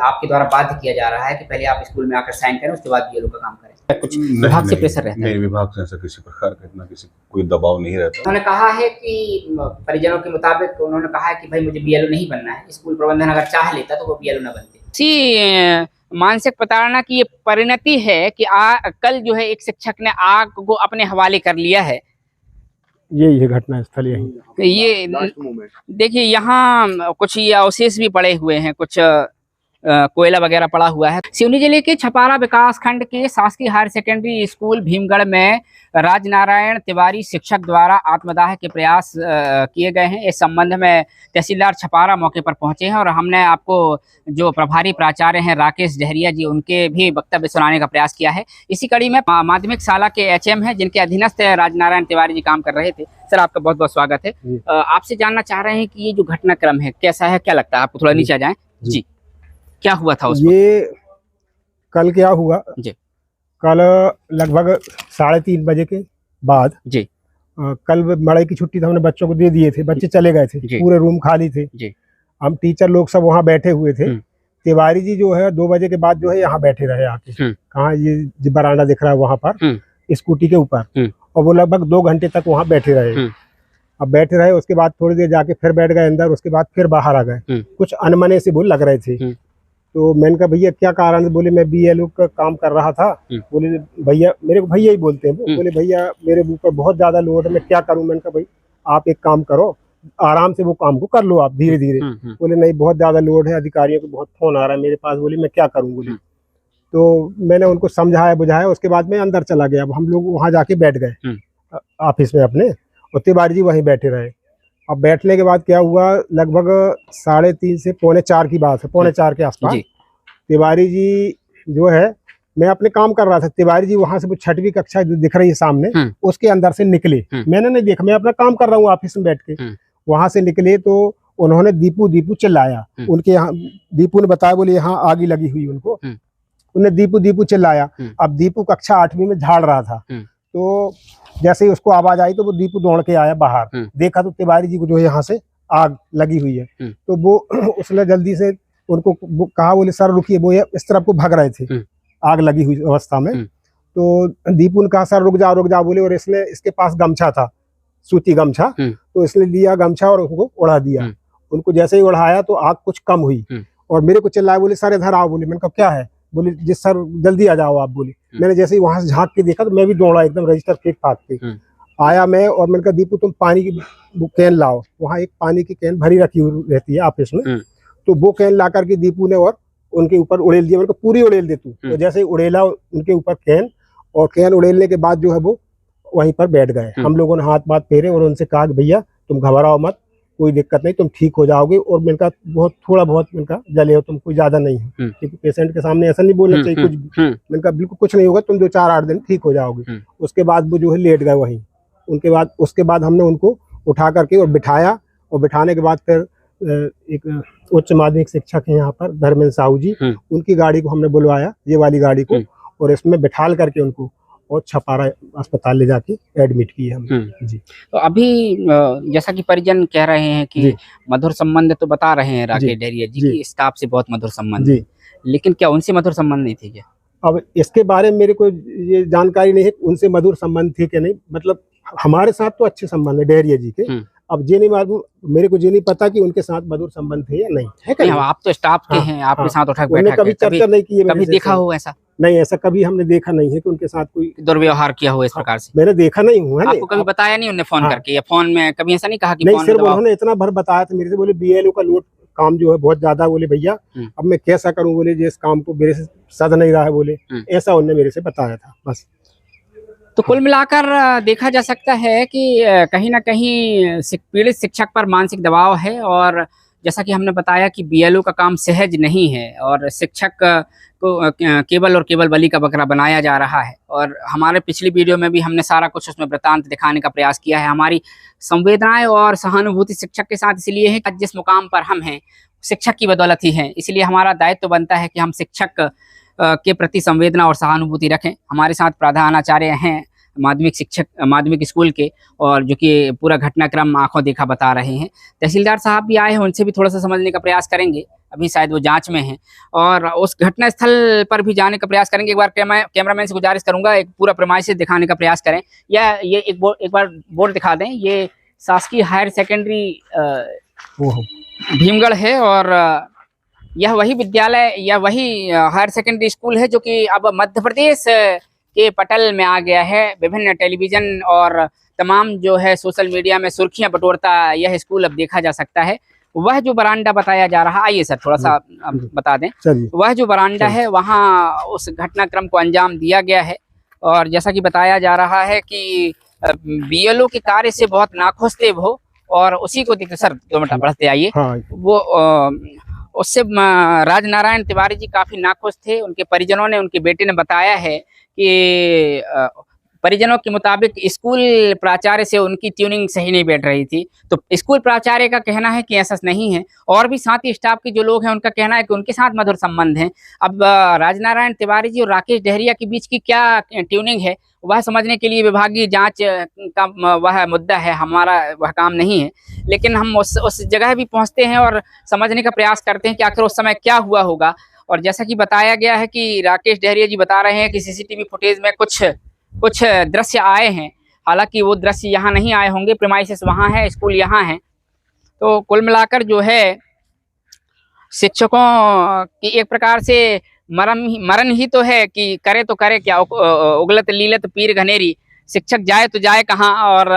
आपके द्वारा बाध्य किया जा रहा है कि पहले आप स्कूल में आकर साइन करें, उसके बाद बीएलओ का काम करें। कुछ विभाग से प्रेशर रहता है? नहीं, विभाग से ऐसा किसी प्रकार का इतना किसी कोई दबाव नहीं रहता। उन्होंने कहा है कि परिजनों के मुताबिक उन्होंने कहा है कि भाई मुझे बीएलओ नहीं बनना है, स्कूल प्रबंधन अगर चाह लेता तो वो बीएलओ न बनते। मानसिक प्रताड़ना की ये परिणति है कि कल जो है एक शिक्षक ने आग को अपने हवाले कर लिया है। ये घटना स्थल यही। ये देखिए यहाँ कुछ ये अवशेष भी पड़े हुए हैं, कुछ कोयला वगैरह पड़ा हुआ है। सिवनी जिले के छपारा विकास खंड के शासकीय हायर सेकेंडरी स्कूल भीमगढ़ में राजनारायण तिवारी शिक्षक द्वारा आत्मदाह के प्रयास किए गए हैं। इस संबंध में तहसीलदार छपारा मौके पर पहुंचे हैं और हमने आपको जो प्रभारी प्राचार्य हैं राकेश जहरिया जी, उनके भी वक्तव्य सुनाने का प्रयास किया है। इसी कड़ी में माध्यमिक शाला के एचएम हैं जिनके अधीनस्थ राजनारायण तिवारी जी काम कर रहे थे। सर, आपका बहुत बहुत स्वागत है। आपसे जानना चाह रहे हैं कि ये जो घटनाक्रम है कैसा है, क्या लगता है आपको? थोड़ा नीचे आ जाए जी। क्या हुआ था उस ये कल क्या हुआ जी? कल लगभग 3:30 बजे के बाद जी। कल मड़ई की छुट्टी तो हमने बच्चों को दे दिए थे, बच्चे चले गए थे, पूरे रूम खाली थे जी। हम टीचर लोग सब वहाँ बैठे हुए थे। तिवारी जी जो है 2 बजे के बाद जो है यहाँ बैठे रहे आके। कहाँ ये बरामदा दिख रहा है वहाँ पर स्कूटी के ऊपर, और वो लगभग 2 घंटे तक वहाँ बैठे रहे। अब बैठे रहे, उसके बाद थोड़ी देर जाके फिर बैठ गए अंदर, उसके बाद फिर बाहर आ गए। कुछ अनमने से वो लग रहे थे। तो मैंने कहा भैया क्या कारण है? बोले मैं बीएलओ का काम कर रहा था। बोले भैया, मेरे को भैया ही बोलते हैं। बोले भैया मेरे ऊपर बहुत ज्यादा लोड है, मैं क्या करूं? मैंने कहा भाई आप एक काम करो, आराम से वो काम को कर लो आप धीरे धीरे। बोले नहीं बहुत ज्यादा लोड है, अधिकारियों को बहुत फोन आ रहा है मेरे पास। बोले मैं क्या करूं? बोले तो मैंने उनको समझाया बुझाया, उसके बाद मैं अंदर चला गया। अब हम लोग वहाँ जाके बैठ गए ऑफिस में अपने, और तिवारी जी वहीं बैठे रहे। अब बैठने के बाद क्या हुआ, लगभग 3:30 से 3:45 की बात है, 3:45 के आसपास तिवारी जी जो है, मैं अपने काम कर रहा था, तिवारी जी वहां से वो 6वीं कक्षा जो दिख रही है सामने, उसके अंदर से निकले। मैंने नहीं देखा, मैं अपना काम कर रहा हूँ ऑफिस में बैठ के। वहां से निकले तो उन्होंने दीपू दीपू चिल्लाया। उनके यहाँ दीपू ने बताया, बोले यहाँ आग लगी हुई उनको। उन्हें दीपू दीपू चिल्लाया। अब दीपू कक्षा 8वीं में झाड़ रहा था, तो जैसे ही उसको आवाज आई तो वो दीपू दौड़ के आया बाहर। देखा तो तिवारी जी को जो है यहाँ से आग लगी हुई है। तो वो उसने जल्दी से उनको कहा, बोले सर रुकिए, वो इस तरफ को भाग रहे थे आग लगी हुई अवस्था में। तो दीपू ने कहा सर रुक जाओ रुक जाओ, बोले। और इसके पास गमछा था, सूती गमछा, तो इसने लिया गमछा और उनको उड़ा दिया। उनको जैसे ही उड़ाया तो आग कुछ कम हुई, और मेरे को चिल्लाया, बोले सर इधर आओ। बोले मैंने कहा क्या है? बोले जिस सर जल्दी आ जाओ आप। बोले मैंने जैसे ही वहां से झांक के देखा तो मैं भी दौड़ा एकदम रजिस्टर फेंक फाक के आया मैं, और मैंने कहा दीपू तुम पानी की कैन लाओ। वहाँ एक पानी की कैन भरी रखी हुई रहती है ऑफिस में, तो वो कैन ला करके दीपू ने और उनके ऊपर उड़ेल दिया। मैंने कहा पूरी उड़ेल दे तू। तो जैसे ही उड़ेला उनके ऊपर कैन, और कैन उड़ेलने के बाद जो है वो वहीं पर बैठ गए। हम लोगों ने हाथ बात फेरे और उनसे कहा कि भैया तुम घबराओ मत, कोई दिक्कत नहीं, तुम ठीक हो जाओगे। और मैंने कहा बहुत थोड़ा बहुत मैंने कहा जले हो तुम, कोई ज्यादा नहीं है, क्योंकि पेशेंट के सामने ऐसा नहीं बोलना चाहिए कुछ भी। मैंने कहा बिल्कुल कुछ नहीं होगा, तुम 2-4-8 दिन ठीक हो जाओगे। उसके बाद वो जो है लेट गए वहीं। उसके बाद हमने उनको उठा करके और बिठाया, और बिठाने के बाद फिर एक उच्च माध्यमिक शिक्षक है यहाँ पर धर्मेंद्र साहू जी, उनकी गाड़ी को हमने बुलवाया, ये वाली गाड़ी को, और इसमें बिठाल करके उनको और छपारा अस्पताल ले जाके एडमिट किए हम जी। तो अभी जैसा कि परिजन कह रहे हैं कि मधुर संबंध तो बता रहे हैं राकेश जहरिया जी की स्टाफ से बहुत मधुर संबंध है, लेकिन क्या उनसे मधुर संबंध नहीं थे क्या? अब इसके बारे में मेरे को ये जानकारी नहीं है उनसे मधुर संबंध थे कि नहीं। मतलब हमारे साथ तो अच्छे संबंध है डहरिया जी के। अब ये नहीं मालूम, मेरे को ये नहीं पता कि उनके साथ मधुर संबंध थे या नहीं है। नहीं, आप तो स्टाफ के हैं, आपके साथ उठा बैठा कभी चर्चा नहीं की, कभी देखा हो ऐसा? नहीं, ऐसा कभी हमने देखा नहीं है कि उनके साथ कोई दुर्व्यवहार किया हो इस प्रकार से। मैंने देखा नहीं हुआ। आपको कभी बताया नहीं उन्होंने फोन करके, या फोन में कभी ऐसा नहीं कहा कि नहीं? सिर्फ उन्होंने इतना भर बताया था मेरे से, बोले बीएलओ का लोड काम जो है बहुत ज्यादा, बोले भैया अब मैं कैसा करूं, बोले जिस काम को मेरे से सद नहीं रहा है, बोले ऐसा उन्होंने मेरे से बताया था बस। तो कुल मिलाकर देखा जा सकता है कि कहीं ना कहीं पीड़ित शिक्षक पर मानसिक दबाव है, और जैसा कि हमने बताया कि बीएलओ का काम सहज नहीं है, और शिक्षक को केवल और केवल बलि का बकरा बनाया जा रहा है। और हमारे पिछली वीडियो में भी हमने सारा कुछ उसमें वृतांत दिखाने का प्रयास किया है। हमारी संवेदनाएं और सहानुभूति शिक्षक के साथ इसलिए है कि जिस मुकाम पर हम हैं शिक्षक की बदौलत ही है, इसलिए हमारा दायित्व तो बनता है कि हम शिक्षक के प्रति संवेदना और सहानुभूति रखें। हमारे साथ प्रधानाचार्य हैं माध्यमिक स्कूल के, और जो कि पूरा घटनाक्रम आंखों देखा बता रहे हैं। तहसीलदार साहब भी आए हैं, उनसे भी थोड़ा सा समझने का प्रयास करेंगे। अभी शायद वो जांच में हैं और उस घटना स्थल पर भी जाने का प्रयास करेंगे। एक बार कैमरामैन से गुजारिश करूंगा एक पूरा प्रेमाइसिस दिखाने का प्रयास करें, या ये एक बार बोर्ड दिखा दें। ये शासकीय हायर सेकेंडरी भीमगढ़ है और यह वही विद्यालय या वही हायर सेकेंडरी स्कूल है जो कि अब मध्य प्रदेश के पटल में आ गया है। विभिन्न टेलीविजन और तमाम जो है सोशल मीडिया में सुर्खियां बटोरता यह स्कूल अब देखा जा सकता है। वह जो बरामदा बताया जा रहा, आइए सर थोड़ा सा बता दें। वह जो बरामदा है वहाँ उस घटनाक्रम को अंजाम दिया गया है और जैसा कि बताया जा रहा है कि बीएलओ के कार्य से बहुत नाखुश थे वो, और उसी को देखते सर 2 मिनट बढ़ते आइए। वो उससे राजनारायण तिवारी जी काफी नाखुश थे। उनके परिजनों ने, उनके बेटे ने बताया है कि परिजनों के मुताबिक स्कूल प्राचार्य से उनकी ट्यूनिंग सही नहीं बैठ रही थी। तो स्कूल प्राचार्य का कहना है कि ऐसा नहीं है, और भी साथ ही स्टाफ के जो लोग हैं उनका कहना है कि उनके साथ मधुर संबंध हैं। अब राजनारायण तिवारी जी और राकेश डहरिया के बीच की क्या ट्यूनिंग है वह समझने के लिए विभागीय जांच का वह मुद्दा है, हमारा वह काम नहीं है। लेकिन हम उस जगह भी पहुंचते हैं और समझने का प्रयास करते हैं कि आखिर उस समय क्या हुआ होगा। और जैसा कि बताया गया है कि राकेश डहरिया जी बता रहे हैं कि सीसीटीवी फुटेज में कुछ दृश्य आए हैं। हालांकि वो दृश्य यहाँ नहीं आए होंगे, प्रीमाइसेस वहाँ है, स्कूल यहाँ है। तो कुल मिलाकर जो है शिक्षकों की एक प्रकार से मरण ही तो है कि करे तो करे क्या, उगलत लीलत पीर घनेरी, शिक्षक जाए तो जाए कहाँ। और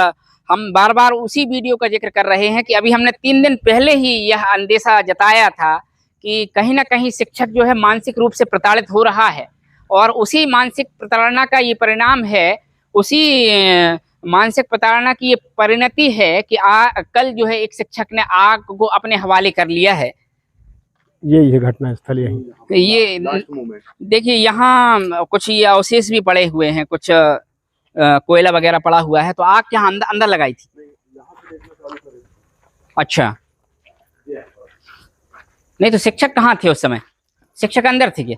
हम बार बार उसी वीडियो का जिक्र कर रहे हैं कि अभी हमने 3 दिन पहले ही यह अंदेशा जताया था कि कहीं ना कहीं शिक्षक जो है मानसिक रूप से प्रताड़ित हो रहा है, और उसी मानसिक प्रताड़ना का ये परिणाम है, उसी मानसिक प्रताड़ना की ये परिणति है कि कल जो है एक शिक्षक ने आग को अपने हवाले कर लिया है। ये घटना स्थल यही। ये देखिए यहाँ कुछ ये अवशेष भी पड़े हुए हैं, कुछ कोयला वगैरह पड़ा हुआ है। तो आग यहाँ अंदर लगाई थी? अच्छा, नहीं तो शिक्षक कहाँ थे उस समय? शिक्षक अंदर थे क्या?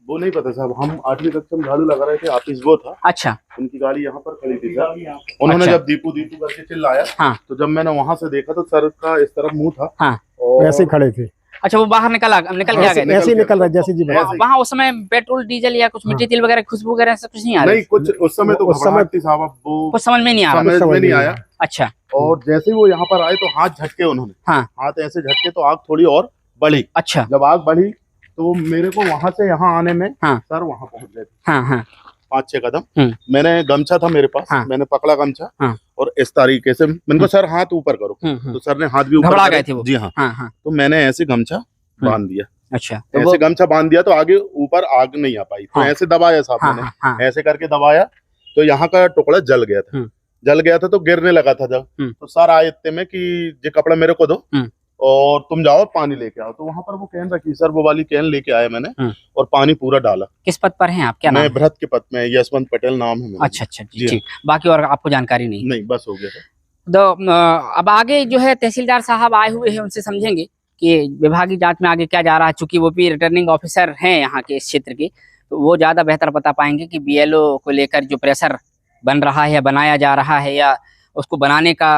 वो नहीं पता साहब, हम 8वीं कक्षा में झाड़ू लगा रहे थे, ऑफिस वो था। अच्छा, उनकी गाड़ी यहाँ पर खड़ी थी सर। उन्होंने जब दीपू दीपू करके चिल्लाया, हाँ, तो जब मैंने वहां से देखा तो सर का इस तरफ मुंह था, हाँ, और ऐसे खड़े थे। अच्छा, वो बाहर निकल के आ गए? ऐसे निकल रहा जैसे जी वहाँ उस समय पेट्रोल डीजल या कुछ मिट्टी तेल वगैरह खुशबू वगैरह सब कुछ नहीं आ रहा? नहीं, कुछ उस समय तो घबराहट थी साहब, वो कुछ समझ में नहीं आ रहा, समझ में नहीं आया। अच्छा, और जैसे ही वो यहाँ पर आए तो हाथ झटके उन्होंने, हाँ, हाथ ऐसे झटके तो आग थोड़ी और बढ़ी। अच्छा, जब आग बढ़ी तो मेरे को वहां से यहाँ आने में, हाँ, सर वहां पहुंच गए थे, हाँ, हाँ, 5-6 कदम। मैंने गमछा था मेरे पास, हाँ, मैंने पकड़ा गमछा, हाँ, और इस तरीके से मैंने कहा सर हाथ ऊपर करो, तो सर ने हाथ भी ऊपर घबरा गए थे वो? जी हाँ, हाँ, हाँ, तो मैंने ऐसे गमछा बांध दिया। अच्छा, तो ऐसे गमछा बांध दिया तो आगे ऊपर आग नहीं आ पाई, तो ऐसे दबाया साहब मैंने, ऐसे करके दबाया तो यहाँ का टुकड़ा जल गया था, तो गिरने लगा था जब, तो सर आए इतने में कि ये कपड़ा मेरे को दो और तुम जाओ पानी लेके आओ। तो वहां पर वो कैन रखी सर, वो वाली कैन लेके आया मैंने और पानी पूरा डाला। किस पद पर हैं आप? क्या नाम? मैं भरत के पद में, यशवंत पटेल नाम है मेरा। अच्छा, जी, बाकी और आपको जानकारी नहीं? नहीं, बस हो गया सर। तो अब आगे जो है तहसीलदार साहब आए हुए हैं, उनसे समझेंगे कि विभागीय जांच में आगे क्या जा रहा है। चूंकि वो भी रिटर्निंग ऑफिसर हैं यहाँ के इस क्षेत्र के, तो वो ज्यादा बेहतर बता पाएंगे कि बीएलओ को लेकर जो प्रेशर बन रहा है या बनाया जा रहा है, या उसको बनाने का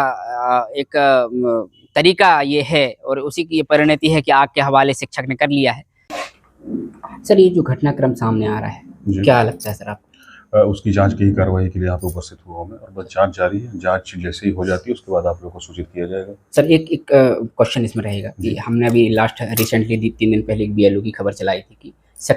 एक तरीका ये है, और उसी की ये परिणति है कि आग के हवाले शिक्षक ने कर लिया है। सर, ये जो घटनाक्रम सामने आ रहा है, क्या लगता है सर आपको? उसकी जांच की कार्रवाई के लिए यहाँ पे उपस्थित हुआ मैं, और बस जांच जारी है। जांच जैसे ही हो जाती है उसके बाद आप लोगों को सूचित किया जाएगा। सर, एक क्वेश्चन इसमें रहेगा कि हमने अभी रिसेंटली 3 दिन पहले एक बीएलओ की खबर चलाई थी कि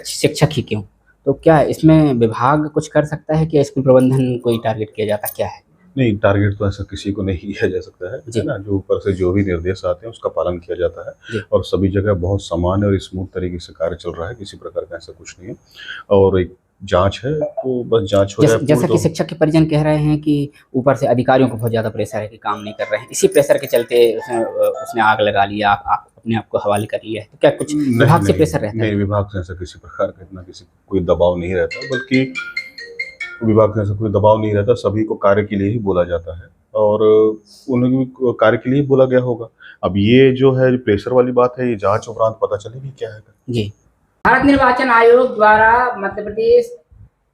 शिक्षक ही क्यों, तो क्या इसमें विभाग कुछ कर सकता है कि स्कूल प्रबंधन कोई टारगेट किया जाता, क्या है? नहीं, टारगेट तो ऐसा किसी को नहीं किया जा सकता है ना। जो ऊपर से जो भी निर्देश आते हैं उसका पालन किया जाता है, और सभी जगह बहुत सामान्य और स्मूथ तरीके से कार्य चल रहा है, किसी प्रकार का ऐसा कुछ नहीं है। और एक जांच है तो बस जांच हो जाए। जैसा कि शिक्षक के परिजन कह रहे हैं कि ऊपर से अधिकारियों को बहुत ज्यादा प्रेशर है कि काम नहीं कर रहे हैं, इसी प्रेशर के चलते उसने आग लगा लिया, अपने आप को हवाले कर लिया है। तो क्या कुछ विभाग से प्रेशर रहता है? नहीं, विभाग से ऐसा किसी प्रकार का इतना कोई दबाव नहीं रहता, बल्कि विभाग से ऐसा कोई दबाव नहीं रहता। सभी को कार्य के लिए ही बोला जाता है, और उन्हें कार्य के लिए बोला गया होगा। अब ये जो है प्रेशर वाली बात है, ये जांच उपरांत पता चलेगी क्या है। जी, भारत निर्वाचन आयोग द्वारा मध्य प्रदेश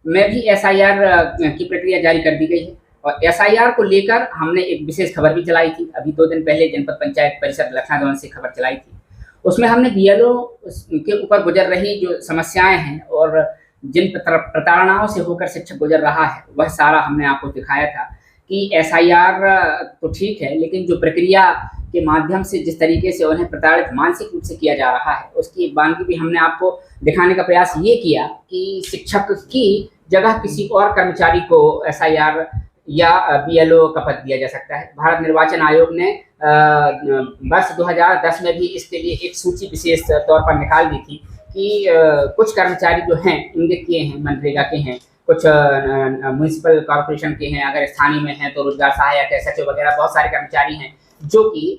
में भी एसआईआर की प्रक्रिया जारी कर दी गई है और एसआईआर को लेकर हमने एक विशेष खबर भी चलाई थी। अभी 2 दिन पहले जनपद पंचायत परिषद लखनादौन से खबर चलाई थी। उसमें हमने बीएलओ के ऊपर गुजर रही जो समस्याएं हैं और जिन प्रताड़नाओं से होकर शिक्षक गुजर रहा है वह सारा हमने आपको दिखाया था कि एसआईआर तो ठीक है, लेकिन जो प्रक्रिया के माध्यम से जिस तरीके से उन्हें प्रताड़ित मानसिक रूप से किया जा रहा है उसकी बानगी भी हमने आपको दिखाने का प्रयास ये किया कि शिक्षक की जगह किसी और कर्मचारी को एसआईआर या बीएलओ का पद दिया जा सकता है। भारत निर्वाचन आयोग ने वर्ष 2010 में भी इसके लिए एक सूची विशेष तौर पर निकाल दी थी कि कुछ कर्मचारी जो हैं इंगित किए हैं, मनरेगा के हैं, कुछ म्युनिसिपल कॉर्पोरेशन के हैं, अगर स्थानीय में हैं तो रोजगार सहायक, सचिव वगैरह बहुत सारे कर्मचारी हैं जो कि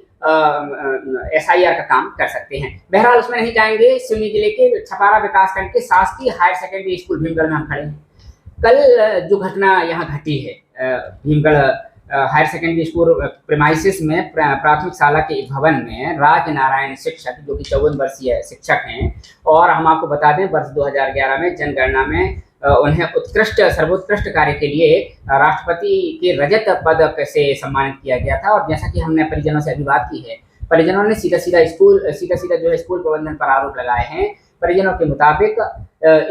एसआईआर का काम कर सकते हैं। बहरहाल उसमें नहीं जाएंगे। सिवनी जिले के छपारा विकासखंड के शासकीय हायर सेकेंडरी स्कूल भीमगढ़ में हम खड़े हैं। कल जो घटना यहाँ घटी है Bhimgarh higher secondary school premises में प्राथमिक शाला के भवन में राज नारायण शिक्षक जो कि 54 वर्षीय शिक्षक हैं और हम आपको बता दें वर्ष 2011 में जनगणना में उन्हें सर्वोत्कृष्ट कार्य के लिए राष्ट्रपति के रजत पदक से सम्मानित किया गया था। और जैसा कि हमने परिजनों से अभी बात की है, परिजनों ने सीधा सीधा जो है स्कूल प्रबंधन पर आरोप लगाए हैं। परिजनों के मुताबिक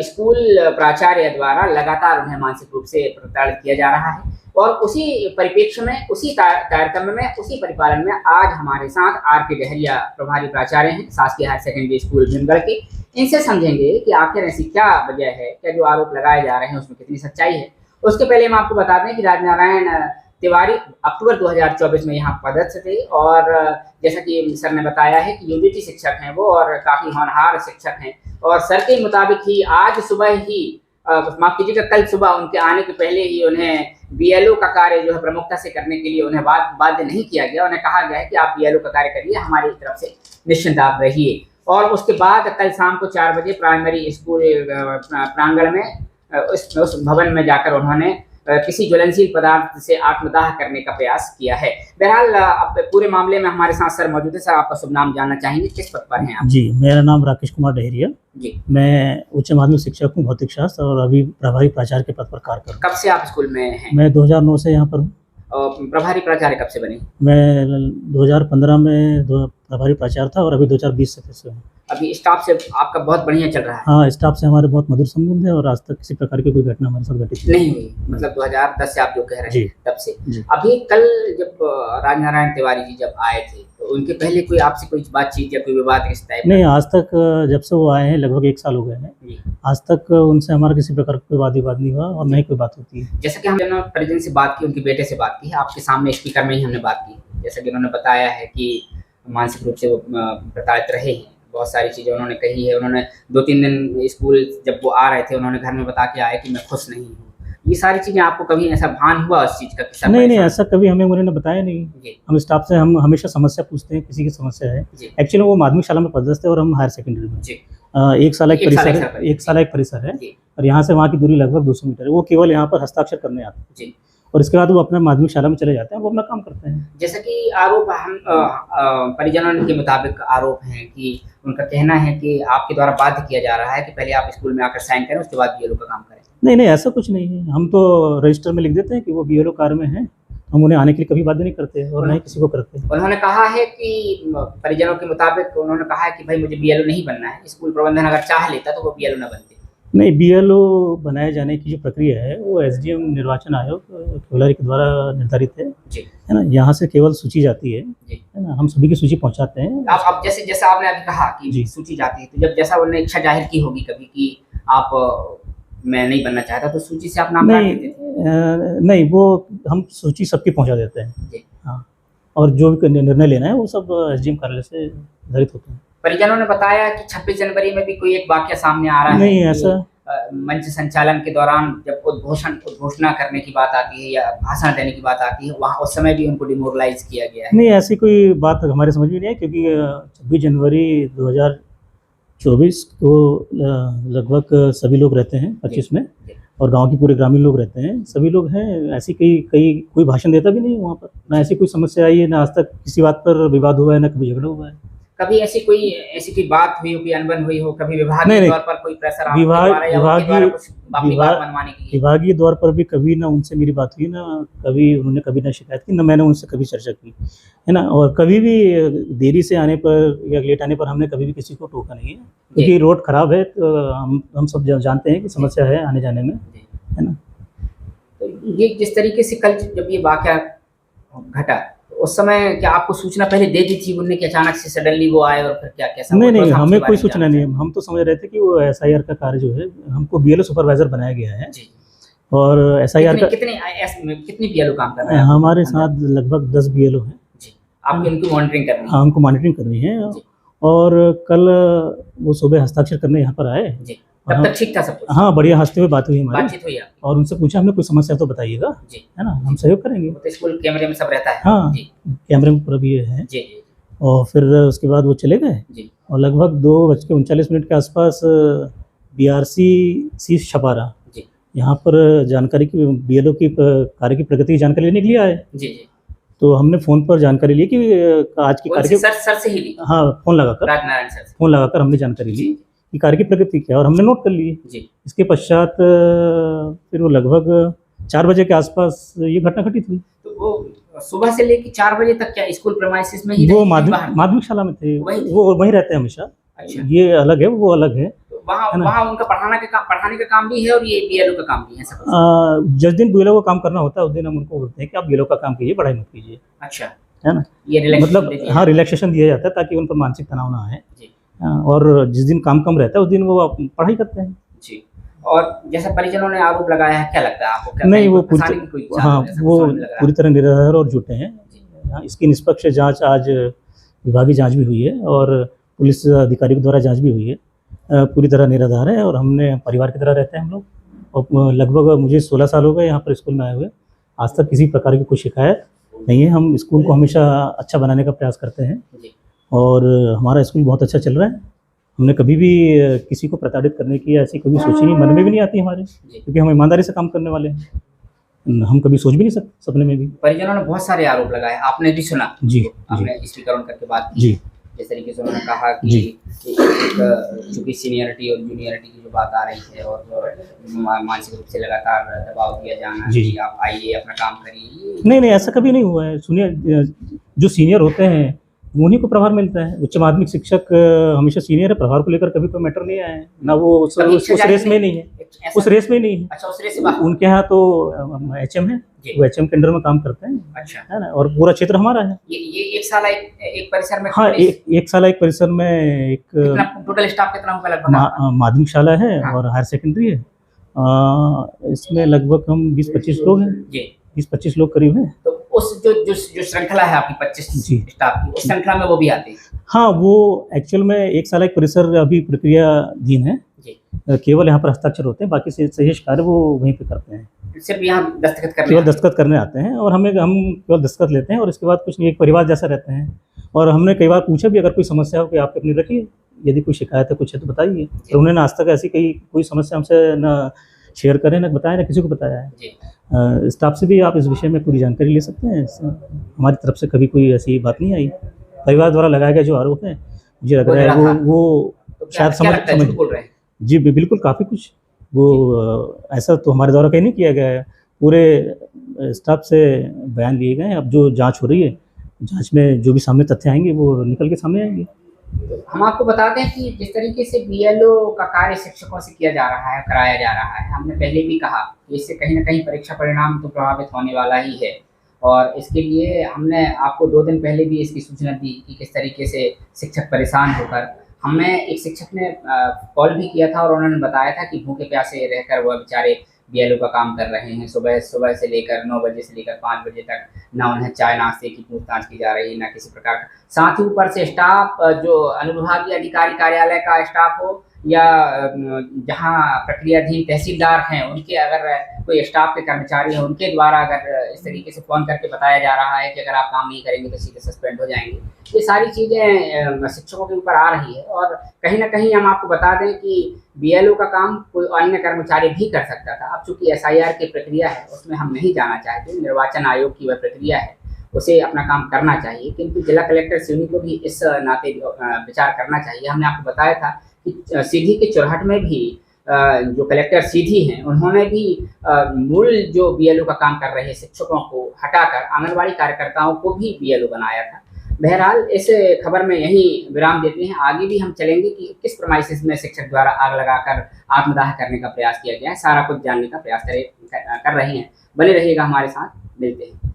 स्कूल प्राचार्य द्वारा लगातार उन्हें मानसिक रूप से प्रताड़ित किया जा रहा है और उसी परिप्रेक्ष्य में, उसी कार्यक्रम में, उसी परिपालन में आज हमारे साथ आर.के. डहरिया प्रभारी प्राचार्य हैं शासकीय हायर सेकेंडरी स्कूल भीमगढ़ के। इनसे समझेंगे कि आखिर ऐसी क्या वजह है, क्या जो आरोप लगाए जा रहे हैं उसमें कितनी सच्चाई है। उसके पहले हम आपको बता दें कि राजनारायण तिवारी अक्टूबर 2024 में यहाँ पदस्थ थे और जैसा कि सर ने बताया है कि यूडीटी शिक्षक हैं वो और काफ़ी होनहार शिक्षक हैं और सर के मुताबिक ही आज सुबह ही माफ कीजिएगा कल सुबह उनके आने के पहले ही उन्हें बीएलओ का कार्य जो है प्रमुखता से करने के लिए उन्हें बाध्य नहीं किया गया। उन्हें कहा गया है कि आप बीएलओ का कार्य करिए, हमारी तरफ से निश्चिंत आप रहिए। और उसके बाद कल शाम को 4 बजे प्राइमरी स्कूल प्रांगण में उस भवन में जाकर उन्होंने किसी ज्वलनशील पदार्थ से आत्मदाह करने का प्रयास किया है। बहरहाल अब पूरे मामले में हमारे साथ सर मौजूद है। सर, आपका शुभ नाम जानना चाहेंगे, किस पद पर हैं आप? जी, मेरा नाम राकेश कुमार डहरिया जी। मैं उच्च माध्यमिक शिक्षक हूँ भौतिक शास्त्र और अभी प्रभारी प्राचार्य के पद पर कार्य कर रहा हूँ। कब से आप स्कूल में हैं? मैं 2009 से यहाँ पर हूँ। प्रभारी प्राचार्य कब से बने? मैं 2015 में प्रभारी प्राचार्य था और अभी 2020 से हूँ। अभी स्टाफ से आपका बहुत बढ़िया चल रहा है? हाँ, स्टाफ से हमारे बहुत मधुर संबंध है और आज तक किसी प्रकार की कोई घटना हमारे साथ घटित नहीं हुई। मतलब 2010 से आप जो कह रहे हैं तब से। जी। अभी कल जब राजनारायण तिवारी जी जब आए थे तो उनके पहले कोई आपसे कोई बातचीत या कोई विवाद इस टाइप? नहीं, आज तक जब से वो आए हैं लगभग 1 साल हो गए हैं, आज तक उनसे हमारा किसी प्रकार का कोई वाद विवाद नहीं हुआ और नहीं कोई बात होती है। जैसा कि हमने परिजन से बात की, उनके बेटे से बात की है, आपके सामने स्पीकर में ही हमने बात की। जैसा कि उन्होंने बताया है कि मानसिक रूप से वो प्रताड़ित रहे हैं, बहुत सारी चीज़ें उन्होंने कही है। उन्होंने 2-3 दिन स्कूल जब वो आ रहे थे उन्होंने घर में बता के आए कि मैं खुश नहीं हूँ। ये सारी चीज़ें आपको कभी ऐसा भान हुआ उस चीज़ का? नहीं, ऐसा कभी हमें उन्होंने बताया नहीं। हम स्टाफ से हम हमेशा समस्या पूछते हैं, किसी की समस्या है। एक्चुअली वो माध्यमिक शाला में पदस्थ है और हम हायर सेकेंडरी में। 1 साल एक परिसर है और यहाँ से वहाँ की दूरी लगभग 200 मीटर है। वो केवल यहाँ पर हस्ताक्षर करने आते हैं और इसके बाद वो अपना माध्यमिक शाला में चले जाते हैं, वो अपना काम करते हैं। जैसा कि आरोप हम परिजनों के मुताबिक आरोप हैं कि उनका कहना है कि आपके द्वारा बाध्य किया जा रहा है कि पहले आप स्कूल में आकर साइन करें, उसके बाद बीएलओ का काम करें। नहीं, ऐसा कुछ नहीं है। हम तो रजिस्टर में लिख देते हैं कि वो बीएलओ कार्य में है, हम उन्हें आने के लिए कभी बाध्य नहीं करते और नहीं किसी को करते। उन्होंने कहा है कि परिजनों के मुताबिक उन्होंने कहा है कि भाई मुझे बीएलओ नहीं बनना है, स्कूल प्रबंधन अगर चाह लेता तो वो बीएलओ न बनते। नहीं, बीएलओ बनाए जाने की जो प्रक्रिया है वो एसडीएम निर्वाचन आयोग केवलारी के द्वारा निर्धारित है ना। यहाँ से केवल सूची जाती है ना, हम सभी की सूची पहुँचाते हैं। अब जैसे आपने अभी कहा कि सूची जाती है, तो जब जैसा उन्होंने इच्छा जाहिर की होगी कभी कि आप मैं नहीं बनना चाहता तो सूची से आप नाम काट देते थे? नहीं, वो हम सूची सबकी पहुँचा देते हैं। हाँ, और जो भी निर्णय लेना है वो सब एसडीएम कार्यालय से निर्धारित होते हैं। परिजनों ने बताया कि 26 जनवरी में भी कोई एक वाक्य सामने आ रहा है। नहीं, ऐसा मंच संचालन के दौरान जब उद्घोषणा करने की बात आती है या भाषण देने की बात आती है, वहाँ उस समय भी उनको डिमोरलाइज किया गया है। नहीं, ऐसी कोई बात हमारे समझ में नहीं है क्योंकि 26 जनवरी 2024 को लगभग सभी लोग रहते हैं 25 में और गांव के पूरे ग्रामीण लोग रहते हैं, सभी लोग हैं। ऐसी कोई भाषण देता भी नहीं वहाँ पर, ना ऐसी कोई समस्या आई है, ना आज तक किसी बात पर विवाद हुआ है, ना कभी झगड़ा हुआ है। कभी ऐसी कोई बात हुई हो, कोई अनबन हुई हो, कभी विभागीय नहीं, तौर पर कोई प्रेशर आपके द्वारा या उनके द्वारा कुछ अपनी बात मनवाने के लिए? विभागीय तौर पर भी कभी ना उनसे मेरी बात हुई, ना कभी उन्होंने कभी ना शिकायत की, ना मैंने उनसे कभी चर्चा की, है ना। और कभी भी देरी से आने पर या लेट आने पर हमने कभी भी किसी को टोका नहीं है, क्योंकि रोड खराब है, तो हम सब जानते हैं कि समस्या है आने जाने में, है ना। तो ये जिस तरीके से कल जब ये वाकया घटा, तो उस समय क्या आपको सूचना पहले दे दी थी उनने कि अचानक से सडनली वो आए और फिर क्या कैसा? नहीं, हमें कोई सूचना नहीं है। हम तो समझ रहे थे कि वो एसआईआर का कार्य जो है, हमको बीएलओ सुपरवाइजर बनाया गया है, और एसआईआर का कितनी बीएलओ काम कर रहे हैं हमारे साथ? लगभग 10 बीएलओ हैं। आपकी उनकी मॉनिटरिंग करनी है? हाँ, हमको मॉनिटरिंग करनी है। और कल वो सुबह हस्ताक्षर करने यहाँ पर आए। तब तक ठीक था सब कुछ? हाँ, बढ़िया, हंसते हुए बात हुई हमारी, बातचीत हुई आपकी? और उनसे पूछा हमने, कोई समस्या तो बताइएगा, है ना, हम सहयोग करेंगे। तो स्कूल कैमरे में सब रहता है? हाँ, कैमरे में पूरा भी है। और फिर उसके बाद वो चले गए, और लगभग 2:39 के आसपास BRC छपारा यहाँ पर जानकारी की, बीएलओ की कार्य की प्रगति की जानकारी लेने के लिए आए। तो हमने फ़ोन पर जानकारी ली कि आज की कार्य सर से ही ली? हाँ, फ़ोन लगाकर हमने जानकारी ली कि कार्य की प्रगति क्या, और हमने नोट कर लिए। इसके पश्चात फिर वो लगभग 4 बजे के आसपास ये घटना घटित हुई। तो वो सुबह से लेकर 4 बजे तक क्या स्कूल प्रेमाइसिस में ही? वो माध्यमिक शाला में थे, वो वहीं रहते हैं हमेशा। अच्छा। ये अलग है, वो अलग है। वहाँ उनका पढ़ाने का काम भी है और ये बीएलओ का काम भी है सब? जिस दिन बीएलओ का काम करना होता है उस दिन हम उनको बोलते हैं कि आप बीएलओ का काम कीजिए, पढ़ाई मत कीजिए। अच्छा, है ना, ये मतलब हाँ, रिलैक्सेशन दिया जाता है ताकि उन पर मानसिक तनाव ना आए। और जिस दिन काम कम रहता है उस दिन वो पढ़ाई करते हैं। जी। और जैसे परिजनों ने आरोप लगाया है, क्या लगता है आपको? नहीं, वो पूरी तरह निराधार और झूठे हैं। इसकी निष्पक्ष जाँच आज विभागीय जाँच भी हुई है और पुलिस अधिकारियों के द्वारा जाँच भी हुई है। पूरी तरह निराधार है, और हमने परिवार की तरह रहते हैं हम लोग। और लगभग मुझे 16 साल हो गए यहाँ पर स्कूल में आए हुए, आज तक किसी प्रकार की कोई शिकायत नहीं है। हम स्कूल को हमेशा अच्छा बनाने का प्रयास करते हैं, और हमारा स्कूल बहुत अच्छा चल रहा है। हमने कभी भी किसी को प्रताड़ित करने की ऐसी कभी सोची नहीं, मन में भी नहीं आती हमारे, क्योंकि हम ईमानदारी से काम करने वाले हैं। हम कभी सोच भी नहीं सकते सपने में भी। परिजनों ने बहुत सारे आरोप लगाए, आपने भी सुना? जी, आपने स्पीकर ऑन करके बात की? जी। जिस तरीके से उन्होंने कहा कि चूंकि सीनियरिटी और जूनियरिटी की जो बात आ रही है, और मानसिक रूप से लगातार दबाव दिया जाना कि आप आइए अपना काम करिए। नहीं, ऐसा कभी नहीं हुआ है। सुनिए, जो सीनियर होते हैं उन्हीं को प्रभार मिलता है। उच्च माध्यमिक शिक्षक हमेशा सीनियर है, प्रभार को लेकर कभी कोई मैटर नहीं आया है ना। वो उस रेस में नहीं है, उस रेस में नहीं है। अच्छा, उस रेस में उनके यहाँ तो HM है, वो HM के अंडर में काम करते हैं। अच्छा, है ना, और पूरा क्षेत्र हमारा है। ये एक साल एक परिसर में? हाँ, एक साल एक परिसर में। एक टोटल स्टाफ कितना होगा लगभग? माध्यमिक शाला है और हायर सेकेंडरी है। इसमें लगभग हम 20-25 लोग हैं, 20-25 लोग करीब हैं। तो उस जो श्रृंखला है आपकी 25 स्टाफ की, उस श्रृंखला में वो भी आते हैं? हाँ, वो एक्चुअल में एक साल एक परिसर अभी प्रक्रियाधीन है। केवल यहाँ पर हस्ताक्षर होते हैं, बाकी शेष कार्य वो वहीं पे करते हैं। सिर्फ यहाँ केवल दस्तखत करने आते हैं, और हम केवल दस्तखत लेते हैं, और इसके बाद कुछ नहीं, एक परिवार जैसा रहते हैं। और हमने कई बार पूछा भी, अगर कोई समस्या हो कि आप अपनी रखिए, यदि कोई शिकायत है कुछ है तो बताइए। तो उन्होंने आज तक ऐसी कोई समस्या हमसे न शेयर करें, न बताया, न किसी को बताया है। स्टाफ से भी आप इस विषय में पूरी जानकारी ले सकते हैं। हमारी तरफ से कभी कोई ऐसी बात नहीं आई। परिवार द्वारा लगाया गया जो आरोप है, मुझे लग रहा है वो शायद समझ बोल रहे हैं। जी, बिल्कुल, काफ़ी कुछ वो ऐसा तो हमारे द्वारा कहीं नहीं किया गया है। पूरे स्टाफ से बयान लिए गए हैं। अब जो जांच हो रही है, जांच में जो भी सामने तथ्य आएंगे वो निकल के सामने आएंगे। हम आपको बताते हैं कि जिस तरीके से बीएलओ का कार्य शिक्षकों से किया जा रहा है, कराया जा रहा है, हमने पहले भी कहा कि इससे कहीं ना कहीं परीक्षा परिणाम तो प्रभावित होने वाला ही है। और इसके लिए हमने आपको 2 दिन पहले भी इसकी सूचना दी कि किस तरीके से शिक्षक परेशान होकर, हमें एक शिक्षक ने कॉल भी किया था और उन्होंने बताया था कि भूखे प्यासे रहकर वह बेचारे बीएलओ का काम कर रहे हैं। सुबह से लेकर 9 बजे से लेकर 5 बजे तक ना उन्हें चाय नाश्ते की पूछताछ की जा रही है, ना किसी प्रकार का। साथ ही ऊपर से स्टाफ, जो अनुविभागीय अधिकारी कार्यालय का स्टाफ हो या जहां प्रक्रियाधीन तहसीलदार हैं, उनके अगर कोई स्टाफ के कर्मचारी हैं, उनके द्वारा अगर इस तरीके से फ़ोन करके बताया जा रहा है कि अगर आप काम नहीं करेंगे तो सीधे सस्पेंड हो जाएंगे, ये सारी चीज़ें शिक्षकों के ऊपर आ रही है। और कहीं ना कहीं हम आपको बता दें कि बीएलओ का काम कोई अन्य कर्मचारी भी कर सकता था। अब चूंकि SIR की प्रक्रिया है, उसमें हम नहीं जाना चाहते, निर्वाचन आयोग की वह प्रक्रिया है उसे अपना काम करना चाहिए, किंतु जिला कलेक्टर सिवनी को भी इस नाते विचार करना चाहिए। हमने आपको बताया था कि सीधी के चुरहट में भी जो कलेक्टर सीधी हैं उन्होंने भी मूल जो बीएलओ का काम कर रहे शिक्षकों को हटाकर आंगनबाड़ी कार्यकर्ताओं को भी बीएलओ बनाया था। बहरहाल इस खबर में यही विराम देते हैं। आगे भी हम चलेंगे कि किस प्रमाइसिस में शिक्षक द्वारा आग लगाकर आत्मदाह करने का प्रयास किया गया है, सारा कुछ जानने का प्रयास कर रहे हैं। बने रहिएगा हमारे साथ, मिलते हैं।